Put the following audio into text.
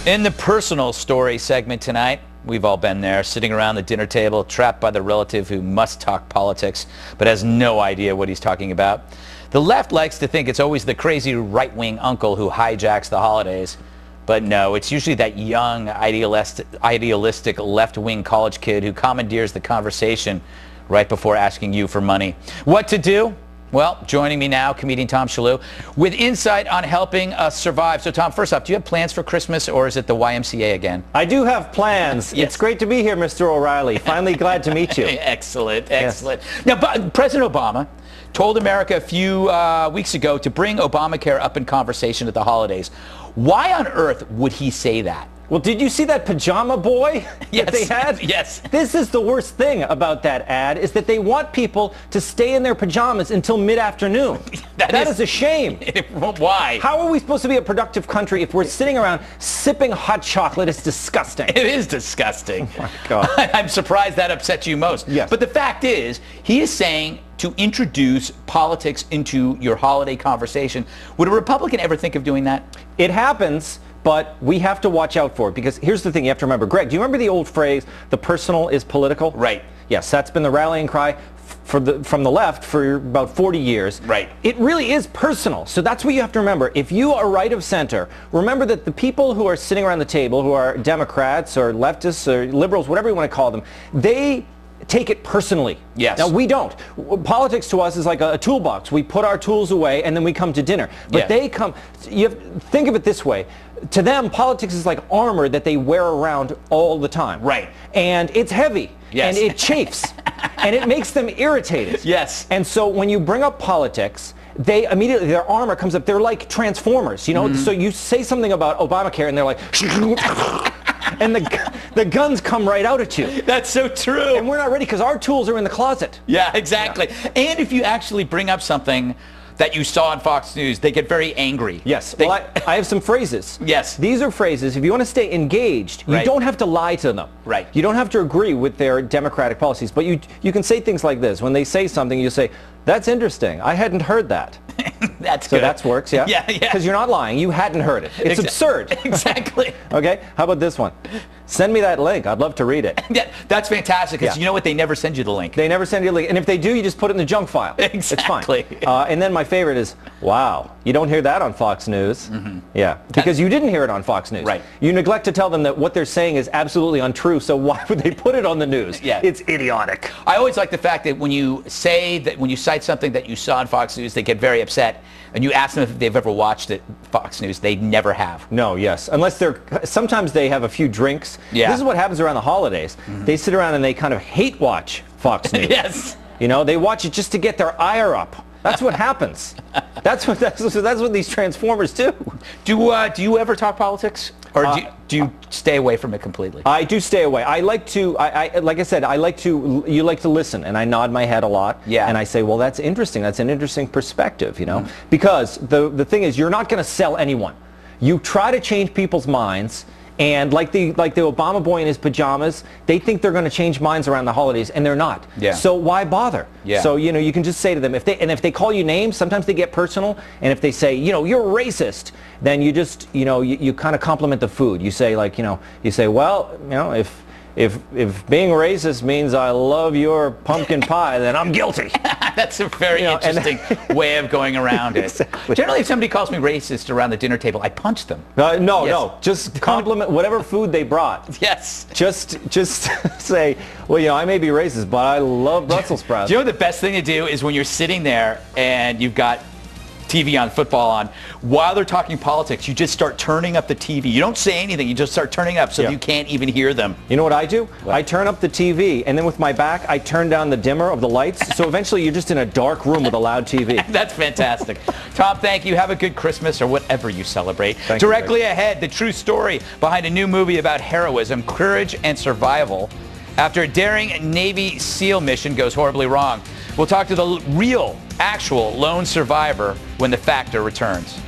In the personal story segment tonight, we've all been there, sitting around the dinner table, trapped by the relative who must talk politics, but has no idea what he's talking about. The left likes to think it's always the crazy right-wing uncle who hijacks the holidays. But no, it's usually that young, idealistic left-wing college kid who commandeers the conversation right before asking you for money. What to do? Well, joining me now, comedian Tom Shille, with insight on helping us survive. So, Tom, first off, do you have plans for Christmas, or is it the YMCA again? I do have plans. Yes. It's great to be here, Mr. O'Reilly. Finally glad to meet you. Excellent, excellent. Yes. Now, President Obama told America a few weeks ago to bring Obamacare up in conversation at the holidays. Why on earth would he say that? Well, did you see that pajama boy that they had? Yes. This is the worst thing about that ad, is that they want people to stay in their pajamas until mid-afternoon. that is a shame. Why? How are we supposed to be a productive country if we're sitting around sipping hot chocolate? It's disgusting. It is disgusting. Oh, my God. I'm surprised that upsets you most. Yes. But the fact is, he is saying to introduce politics into your holiday conversation. Would a Republican ever think of doing that? It happens. But we have to watch out for it, because here's the thing you have to remember. Greg, do you remember the old phrase, the personal is political? Right. Yes, that's been the rallying cry from the left for about 40 years. Right. It really is personal. So that's what you have to remember. If you are right of center, remember that the people who are sitting around the table, who are Democrats or leftists or liberals, whatever you want to call them, they take it personally. Yes. Now, we don't. Politics to us is like a toolbox. We put our tools away and then we come to dinner. But they come, think of it this way. To them, politics is like armor that they wear around all the time. Right. And it's heavy. Yes. And it chafes. And it makes them irritated. Yes. And so when you bring up politics, they immediately, their armor comes up. They're like Transformers, you know? So you say something about Obamacare and they're like, and the guns come right out at you. That's so true. And we're not ready because our tools are in the closet. Yeah, exactly. Yeah. And if you actually bring up something that you saw on Fox News, they get very angry. Yes. Well, I have some phrases. Yes. These are phrases. If you want to stay engaged, you don't have to lie to them. Right. You don't have to agree with their democratic policies. But you can say things like this. When they say something, you say, "That's interesting. I hadn't heard that." That's so good. That works, yeah? Yeah. Because you're not lying. You hadn't heard it. It's absurd. Exactly. Okay? How about this one? Send me that link. I'd love to read it. Yeah, that's fantastic, because you know what? They never send you the link. They never send you a link. And if they do, you just put it in the junk file. Exactly. It's fine. And then my favorite is, wow, you don't hear that on Fox News. Yeah, because you didn't hear it on Fox News. Right. You neglect to tell them that what they're saying is absolutely untrue, so why would they put it on the news? Yeah. It's idiotic. I always like the fact that when you cite something that you saw on Fox News, they get very upset. And you ask them if they've ever watched it, Fox News. They never have. No, yes. Unless sometimes they have a few drinks. Yeah. This is what happens around the holidays. They sit around and they kind of hate watch Fox News. Yes. You know, they watch it just to get their ire up. That's what happens. That's what these Transformers do. Do you ever talk politics? Or do you stay away from it completely? I do stay away. I like to, like I said, you like to listen, and I nod my head a lot. Yeah. And I say, well, that's interesting. That's an interesting perspective, you know? Because the thing is, you're not going to sell anyone. You try to change people's minds, and like the Obama boy in his pajamas, they think they're going to change minds around the holidays, and they're not. Yeah. So why bother? Yeah. So, you know, you can just say to them, if they call you names, sometimes they get personal, and if they say, you know, you're racist, then you just, you know, you kind of compliment the food. You say, like, you know, well, you know, if being racist means I love your pumpkin pie, then I'm guilty. That's a very interesting way of going around it. Exactly. Generally, if somebody calls me racist around the dinner table, I punch them. No. Just compliment whatever food they brought. Yes. Just say, well, you know, I may be racist, but I love Brussels sprouts. Do you know what the best thing to do is when you're sitting there and you've got TV on, football on, while they're talking politics, you just start turning up the TV. You don't say anything, you just start turning up so you can't even hear them. You know what I do? What? I turn up the TV, and then with my back, I turn down the dimmer of the lights, so eventually you're just in a dark room with a loud TV. That's fantastic. Tom, thank you. Have a good Christmas or whatever you celebrate. Directly ahead, the true story behind a new movie about heroism, courage, and survival after a daring Navy SEAL mission goes horribly wrong. We'll talk to the real, actual lone survivor when The Factor returns.